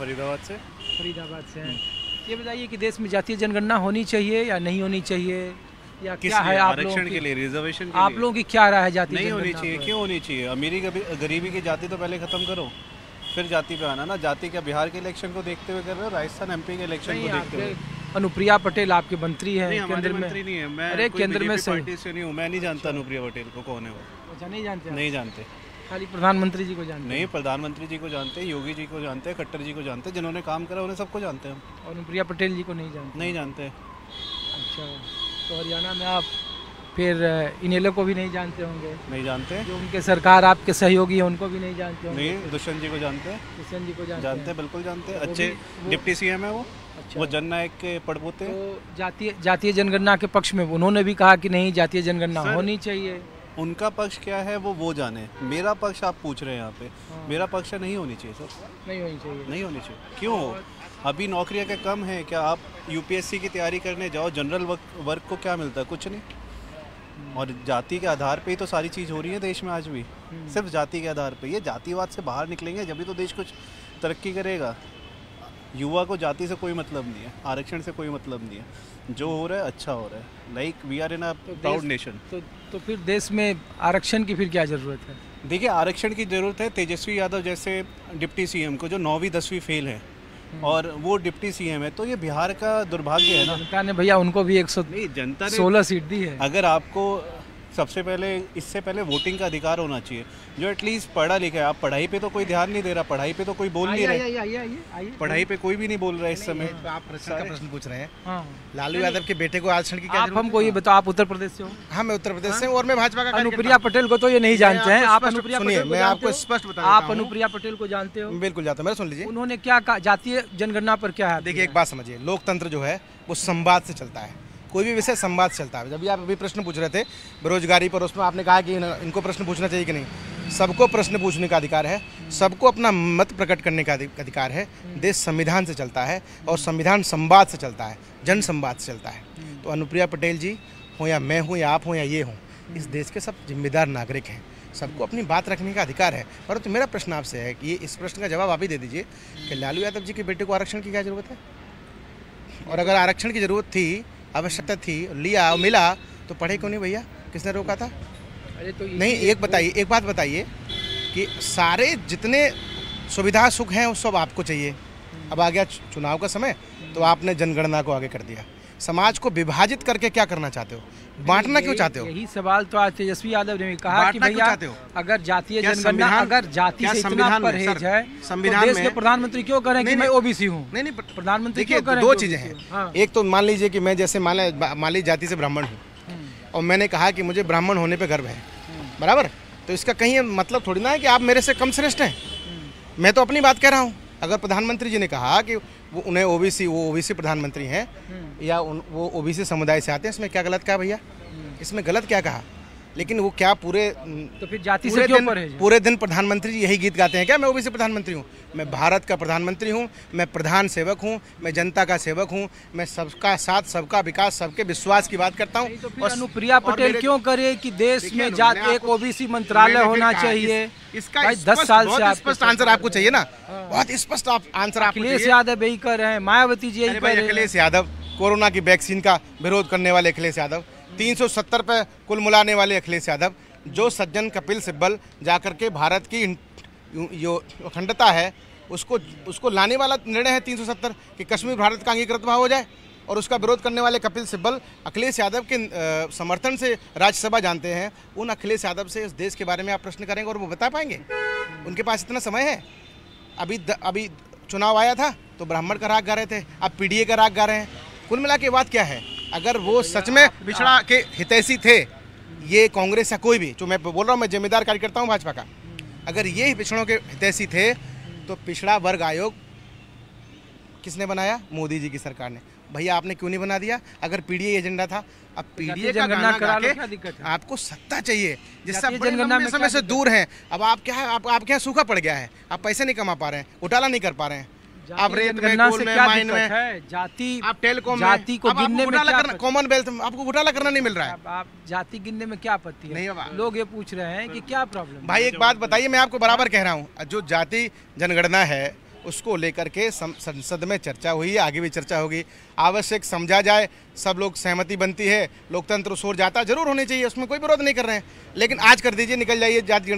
फरीदाबाद से। फरीदाबाद से हैं। ये बताइए कि देश में जातीय जनगणना होनी चाहिए या नहीं होनी चाहिए, या क्या है आप लोगों आरक्षण की, के लिए, रिजर्वेशन के आप लिए? लोगों की क्या राय है जातीय नहीं होनी जनगणना चाहिए। पर? क्यों होनी चाहिए? अमीरी गरीबी की जाति तो पहले खत्म करो, फिर जाति पे आना ना। जाति क्या बिहार के इलेक्शन को देखते हुए कर रहे हो, राजस्थान एमपी के इलेक्शन को देखते हुए? अनुप्रिया पटेल आपके मंत्री हैं केंद्र में। मंत्री नहीं है, मैं अरे कोई केंद्र में बीजेपी पार्टी से नहीं हूँ, मैं नहीं जानता अनुप्रिया पटेल को कौन है वो। अच्छा, नहीं जानते आप? नहीं जानते। खाली प्रधानमंत्री जी को जानते नहीं, प्रधानमंत्री जी को जानते हैं, योगी जी को जानते हैं, खट्टर जी को जानते हैं, जिन्होंने काम करा उन्हें सबको जानते हैं हम। और अनुप्रिया पटेल जी को नहीं जानते? नहीं जानते। अच्छा, तो हरियाणा में आप फिर इनेलो को भी नहीं जानते होंगे? नहीं जानते। जो उनके सरकार आपके सहयोगी हैं उनको भी नहीं जानते होंगे? नहीं, दुष्यंत जी को जानते हैं। दुष्यंत जी को जानते हैं, बिल्कुल जानते हैं। तो अच्छे डिप्टी सीएम है वो। अच्छा, वो जननायक के पड़पोते हैं। तो जातीय जनगणना के पक्ष में उन्होंने भी कहा कि नहीं, जातीय जनगणना होनी चाहिए। उनका पक्ष क्या है वो जाने। मेरा पक्ष आप पूछ रहे हैं यहाँ पे। मेरा पक्ष नहीं होनी चाहिए सर। नहीं होनी चाहिए? नहीं होनी चाहिए। क्यों? अभी नौकरियाँ क्या कम है क्या? आप यूपीएससी की तैयारी करने जाओ, जनरल वर्ग को क्या मिलता है? कुछ नहीं। और जाति के आधार पे ही तो सारी चीज़ हो रही है देश में आज भी, सिर्फ जाति के आधार पे। ये जातिवाद से बाहर निकलेंगे जब भी तो देश कुछ तरक्की करेगा। युवा को जाति से कोई मतलब नहीं है, आरक्षण से कोई मतलब नहीं है। जो हो रहा है अच्छा हो रहा है। Like we are in a proud nation. तो फिर देश में आरक्षण की फिर क्या ज़रूरत है? देखिए, आरक्षण की ज़रूरत है तेजस्वी यादव जैसे डिप्टी सीएम को, जो 9वीं 10वीं फेल है और वो डिप्टी सीएम है। तो ये बिहार का दुर्भाग्य है ना। जनता ने भैया उनको भी 116 सीट दी है। अगर आपको सबसे पहले, इससे पहले वोटिंग का अधिकार होना चाहिए। जो एटलीस्ट पढ़ा लिखा है। आप पढ़ाई पे तो कोई ध्यान नहीं दे रहा, पढ़ाई पे तो कोई बोल नहीं रहा। पढ़ाई पे कोई भी नहीं बोल रहा है इस समय। तो आप प्रश्न पूछ रहे हैं। हाँ। लालू यादव के बेटे को आरक्षण की क्या आप हमको ये बताओ, आप उत्तर प्रदेश से हो? हाँ, मैं उत्तर प्रदेश से हूँ और मैं भाजपा का। अनुप्रिया पटेल को तो ये नहीं जानते हैं आप? अनुप्रिया पटेल, मैं आपको स्पष्ट बता, आप अनुप्रिया पटेल को जानते हो? बिल्कुल जानता हूँ। मेरा सुन लीजिए, उन्होंने क्या कहा जातीय जनगणना पर? क्या है, देखिए एक बात समझिए, लोकतंत्र जो है वो संवाद से चलता है। कोई भी विषय संवाद से चलता है। जब भी आप अभी प्रश्न पूछ रहे थे बेरोजगारी पर, उसमें आपने कहा कि इनको प्रश्न पूछना चाहिए कि नहीं। सबको प्रश्न पूछने का अधिकार है, सबको अपना मत प्रकट करने का अधिकार है। देश संविधान से चलता है और संविधान संवाद से चलता है, जन संवाद से चलता है। तो अनुप्रिया पटेल जी हो या मैं हूँ या आप हों या ये हों, इस देश के सब जिम्मेदार नागरिक हैं। सबको अपनी बात रखने का अधिकार है। परंतु मेरा प्रश्न आपसे है कि इस प्रश्न का जवाब आप ही दे दीजिए कि लालू यादव जी के बेटे को आरक्षण की क्या ज़रूरत है? और अगर आरक्षण की ज़रूरत थी, आवश्यकता थी, लिया और मिला, तो पढ़े क्यों नहीं भैया? किसने रोका था? अरे तो नहीं, एक बात बताइए कि सारे जितने सुविधा सुख हैं वो सब आपको चाहिए। अब आ गया चुनाव का समय, तो आपने जनगणना को आगे कर दिया। समाज को विभाजित करके क्या करना चाहते हो? बांटना क्यों चाहते हो? यही सवाल तो आज तेजस्वी यादव ने भी कहा कि भैया अगर जातीय जनगणना, अगर जाति से इतना परहेज है, संविधान में देश के प्रधानमंत्री क्यों करें कि मैं ओबीसी हूँ? नहीं, प्रधानमंत्री क्यों करें? दो चीजें हैं। एक तो मान लीजिए कि मैं जैसे मान लीजिए जाति से ब्राह्मण हूँ और मैंने कहा कि मुझे ब्राह्मण होने पर गर्व है, बराबर? तो इसका कहीं मतलब थोड़ी ना है कि आप मेरे से कम श्रेष्ठ हैं। मैं तो अपनी बात कह रहा हूँ। अगर प्रधानमंत्री जी ने कहा कि वो उन्हें ओबीसी प्रधानमंत्री हैं या वो ओबीसी समुदाय से आते हैं, इसमें क्या गलत कहा भैया? इसमें गलत क्या कहा? लेकिन वो क्या तो फिर जाति से क्यों परहेज? पूरे दिन प्रधानमंत्री जी यही गीत गाते हैं क्या? मैं ओबीसी प्रधानमंत्री हूँ, मैं भारत का प्रधानमंत्री हूँ, मैं प्रधान सेवक हूँ, मैं जनता का सेवक हूँ, मैं सबका साथ, सबका विकास, सबके विश्वास की बात करता हूँ। तो फिर अनुप्रिया पटेल क्यों करे कि देश में एक ओबीसी मंत्रालय होना चाहिए? इसका 10 साल से स्पष्ट आंसर आपको चाहिए ना, बहुत स्पष्ट आंसर। अखिलेश यादव यही कर रहे हैं, मायावती जी यही कर रहे हैं। अखिलेश यादव, कोरोना की वैक्सीन का विरोध करने वाले अखिलेश यादव, 370 पे कुल मिलाने वाले अखिलेश यादव, जो सज्जन कपिल सिब्बल जाकर के भारत की जो अखंडता है उसको लाने वाला निर्णय है 370 कि कश्मीर भारत का अंगीकृत भाग हो जाए, और उसका विरोध करने वाले कपिल सिब्बल अखिलेश यादव के समर्थन से राज्यसभा जानते हैं। उन अखिलेश यादव से इस देश के बारे में आप प्रश्न करेंगे और वो बता पाएंगे? उनके पास इतना समय है? अभी चुनाव आया था तो ब्राह्मण का राग गा रहे थे, अब पीडीए का राग गा रहे हैं। कुल मिला के बात क्या है? अगर वो सच में पिछड़ा के हितैषी थे, ये कांग्रेस या कोई भी, जो मैं बोल रहा हूँ, मैं जिम्मेदार कार्यकर्ता हूँ भाजपा का, अगर ये पिछड़ों के हितैषी थे तो पिछड़ा वर्ग आयोग किसने बनाया? मोदी जी की सरकार ने। भैया आपने क्यों नहीं बना दिया? अगर पीडीए एजेंडा था, अब पीडीए का गाना गा के आपको सत्ता चाहिए, जिससे आप लंबे समय से दूर हैं। अब आप क्या है, आपके यहाँ सूखा पड़ गया है, आप पैसे नहीं कमा पा रहे हैं, घोटाला नहीं कर पा रहे हैं, आप रेत में, कोल में, माइन में, जाति, आप टेलीकॉम में, जाति को गिनने में क्या, कॉमनवेल्थ में आपको घोटाला करना नहीं मिल रहा है। आप जाति गिनने में क्या आपत्ति है? नहीं, लोग ये पूछ रहे हैं कि क्या प्रॉब्लम? भाई एक बात बताइए, मैं आपको बराबर कह रहा हूँ, जो जाति जनगणना है उसको लेकर के संसद में चर्चा हुई है, आगे भी चर्चा होगी। आवश्यक समझा जाए, सब लोग सहमति बनती है, लोकतंत्र उस ओर जाता जरूर होनी चाहिए, उसमें कोई विरोध नहीं कर रहे हैं। लेकिन आज कर दीजिए, निकल जाइए जाति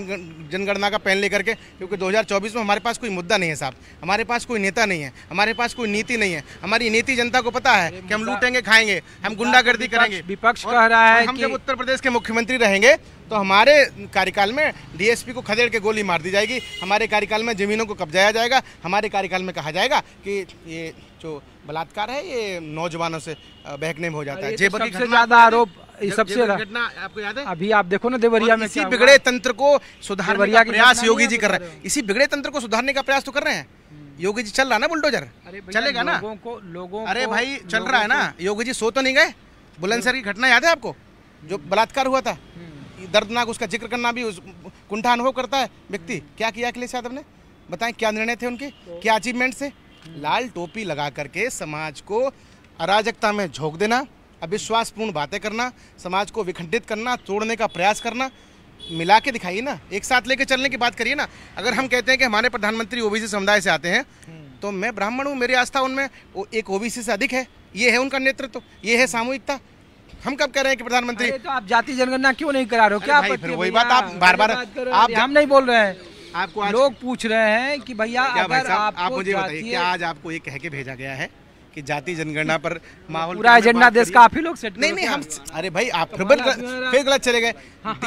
जनगणना का पेन लेकर के, क्योंकि 2024 में हमारे पास कोई मुद्दा नहीं है साहब, हमारे पास कोई नेता नहीं है, हमारे पास कोई नीति नहीं है। हमारी नीति जनता को पता है कि हम लूटेंगे, खाएंगे, हम गुंडागर्दी करेंगे। विपक्ष कह रहा है हम जब उत्तर प्रदेश के मुख्यमंत्री रहेंगे तो हमारे कार्यकाल में डीएसपी को खदेड़ के गोली मार दी जाएगी, हमारे कार्यकाल में जमीनों को कब्जाया जाएगा, हमारे कार्यकाल में कहा जाएगा कि ये जो बलात्कार है ये नौजवानों से बहकने में हो जाता है। जेबर की सबसे ज्यादा आरोप, सबसे घटना आपको याद है, अभी आप देखो ना देवरिया में, इसी बिगड़े तंत्र को सुधारने का प्रयास योगी जी कर रहे हैं। इसी बिगड़े तंत्र को सुधारने का प्रयास तो कर रहे हैं योगी जी। चल रहा ना बुलडोजर, चलेगा ना लोगों, अरे भाई चल रहा है ना। योगी जी सो तो नहीं गए। बुलंदशहर की घटना याद है आपको, जो बलात्कार हुआ था, दर्दनाक, उसका जिक्र करना भी कुंठा अनुभव करता है व्यक्ति। क्या किया अखिलेश यादव ने, बताएं क्या निर्णय थे उनके, क्या अचीवमेंट थे? लाल टोपी लगा करके समाज को अराजकता में झोंक देना, अविश्वासपूर्ण बातें करना, समाज को विखंडित करना, तोड़ने का प्रयास करना। मिला के दिखाइए ना, एक साथ लेके चलने की बात करिए ना। अगर हम कहते हैं कि हमारे प्रधानमंत्री ओबीसी समुदाय से आते हैं, तो मैं ब्राह्मण हूँ, मेरी आस्था उनमें एक ओबीसी से अधिक है। ये है उनका नेतृत्व, ये है सामूहिकता। हम कब कह रहे हैं कि प्रधानमंत्री, तो आप जाति जनगणना क्यों नहीं करा रहे हो? क्या फिर वही बात आप बार-बार, आप हम नहीं बोल रहे हैं, आपको लोग पूछ रहे हैं कि भैया अगर आप मुझे बताइए, क्या आज आपको ये कह के भेजा गया है कि जाति जनगणना पर माहौल, पूरा एजेंडा देश का आप ही लोग सेट? नहीं हम, अरे भाई आप फिर गलत चले गए।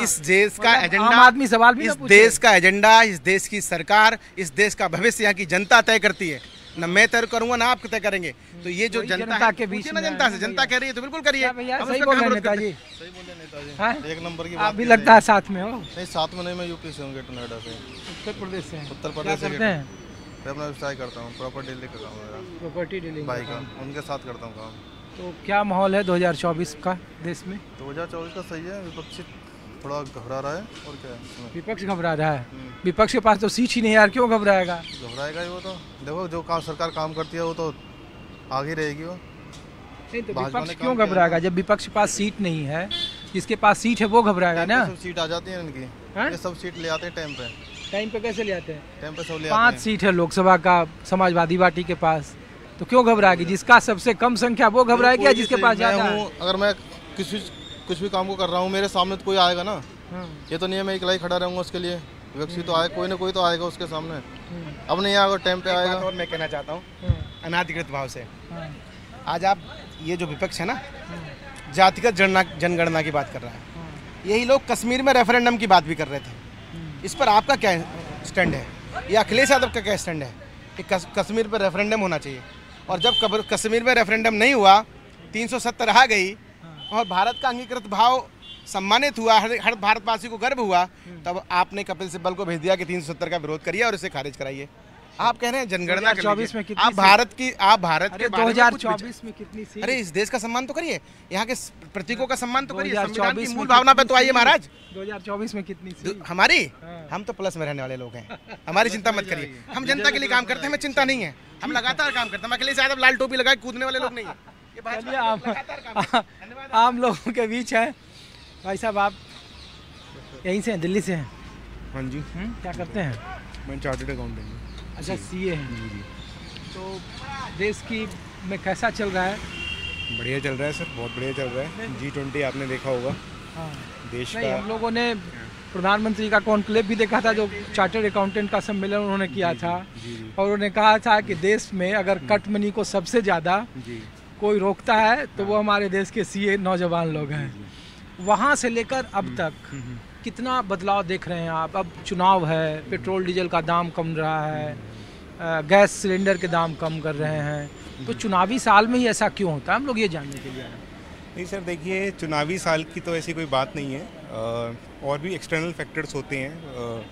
इस देश का एजेंडा, आम आदमी सवाल भी, इस देश का एजेंडा, इस देश की सरकार, इस देश का भविष्य यहाँ की जनता तय करती है। न मैं तय करूंगा ना आप तय करेंगे। तो ये जो जनता के बीच में, जनता से जनता कह रही है तो बिल्कुल करिए। सही बोल रहे हैं नेताजी, सही बोल रहे नेताजी, एक नंबर की बात। आप भी लगता है साथ में हो? नहीं, साथ में नहीं, मैं यूपी से हूँ, गेट नोएडा से। उत्तर प्रदेश से? उत्तर प्रदेश से। मैं अपना व्यवसाय करता हूँ, प्रॉपर्टी डीलिंग करता हूँ, मेरा प्रॉपर्टी डीलिंग भाई का, उनके साथ करता हूँ काम। तो क्या माहौल है 2024 का देश में? 2024 का सही है, विपक्षी थोड़ा घबरा रहा है। और क्या है, विपक्ष घबरा रहा है? विपक्ष के पास तो सीट ही नहीं यार, क्यों घबराएगा? घबराएगा ही वो तो। देखो जो सरकार काम करती है वो तो आगे रहेगी वो। नहीं तो विपक्ष क्यों घबराएगा जब विपक्ष के पास सीट नहीं है? जिसके पास सीट है वो घबराएगा ना। सब सीट आ जाती है इनकी, ये सब सीट ले आते हैं टाइम पे। टाइम पे कैसे ले आते हैं? टाइम पे सब ले आते हैं। 5 सीट है लोकसभा का समाजवादी पार्टी के पास, तो क्यों घबराएगी? जिसका सबसे कम संख्या वो घबराएगी या जिसके पास ज्यादा है? अगर मैं कुछ भी काम को कर रहा हूँ, मेरे सामने तो कोई आएगा ना। ये तो नहीं है मैं अकेला ही खड़ा रहूँगा उसके लिए। व्यक्ति तो आए, कोई ना कोई तो आएगा उसके सामने। अब नहीं आएगा, टाइम पे आएगा। और मैं कहना चाहता हूँ अनाधिकृत भाव से, आज आप ये जो विपक्ष है ना, जातिगत जनगणना की बात कर रहा है, यही लोग कश्मीर में रेफरेंडम की बात भी कर रहे थे। इस पर आपका क्या स्टैंड है, या अखिलेश यादव का क्या स्टैंड है कि कश्मीर पर रेफरेंडम होना चाहिए? और जब कश्मीर में रेफरेंडम नहीं हुआ, 370 आ गई और भारत का अंगीकृत भाव सम्मानित हुआ, हर भारतवासी को गर्व हुआ, तब आपने कपिल सिब्बल को भेज दिया कि 370 का विरोध करिए और इसे खारिज कराइए। आप कह रहे हैं जनगणना 2024 में कितनी, आप भारत के 2024 में कितनी सीट? अरे इस देश का सम्मान तो करिए, यहाँ के प्रतीकों का सम्मान तो करिए, संविधान की मूल भावना पे तो आइए महाराज। 2024 में कितनी सीट हमारी? हम तो प्लस में रहने वाले लोग हैं, हमारी चिंता मत करिए। हम जनता के लिए काम करते हैं, हमें चिंता नहीं है, हम लगातार काम करते हैं। अखिलेश यादव लाल टोपी लगाए कूदने वाले लोग नहीं है। आम लोगों के बीच है। भाई साहब आप यहीं से हैं, दिल्ली से हैं? हाँ जी। क्या करते हैं? मैं चार्टर्ड अकाउंटेंट हूँ। अच्छा, सीए हैं। तो देश की में कैसा चल रहा है? बढ़िया चल रहा है सर, बहुत बढ़िया चल रहा है। G20 आपने देखा होगा। हाँ। देश नहीं, का हम लोगों ने प्रधानमंत्री का कॉन्क्लेव भी देखा था, जो चार्टर्ड अकाउंटेंट का सम्मेलन उन्होंने किया था, और उन्होंने कहा था कि देश में अगर कट मनी को सबसे ज़्यादा कोई रोकता है तो वो हमारे देश के सीए नौजवान लोग हैं। वहाँ से लेकर अब तक कितना बदलाव देख रहे हैं आप? अब चुनाव है, पेट्रोल डीजल का दाम कम रहा है, गैस सिलेंडर के दाम कम कर रहे हैं, तो चुनावी साल में ही ऐसा क्यों होता है? हम लोग ये जानने के लिए आए। नहीं सर, देखिए चुनावी साल की तो ऐसी कोई बात नहीं है, और भी एक्सटर्नल फैक्टर्स होते हैं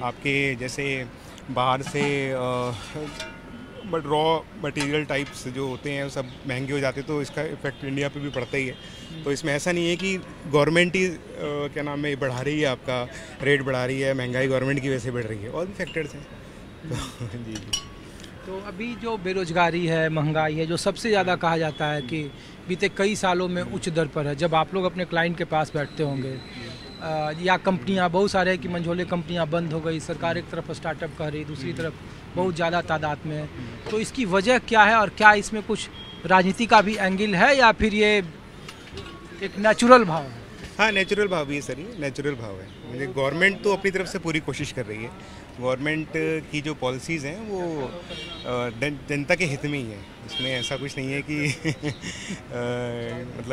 आपके, जैसे बाहर से बट रॉ मटेरियल टाइप्स जो होते हैं वो सब महंगे हो जाते हैं, तो इसका इफेक्ट इंडिया पे भी पड़ता ही है। तो इसमें ऐसा नहीं है कि गवर्नमेंट ही क्या नाम है बढ़ा रही है, आपका रेट बढ़ा रही है, महंगाई गवर्नमेंट की वजह से बढ़ रही है, और भी फैक्टर्स हैं। तो जी। तो अभी जो बेरोजगारी है, महंगाई है, जो सबसे ज़्यादा कहा जाता है कि बीते कई सालों में उच्च दर पर है, जब आप लोग अपने क्लाइंट के पास बैठते होंगे या कंपनियां बहुत सारे की मंझोले कंपनियां बंद हो गई, सरकार एक तरफ स्टार्टअप कर रही, दूसरी तरफ बहुत ज़्यादा तादाद में, तो इसकी वजह क्या है और क्या इसमें कुछ राजनीति का भी एंगल है या फिर ये एक नेचुरल भाव है? हाँ, नेचुरल भाव भी है सर, ये नेचुरल भाव है। मुझे गवर्नमेंट तो अपनी तरफ से पूरी कोशिश कर रही है। गवर्नमेंट की जो पॉलिसीज़ हैं वो जनता के हित में ही है। इसमें ऐसा कुछ नहीं है कि मतलब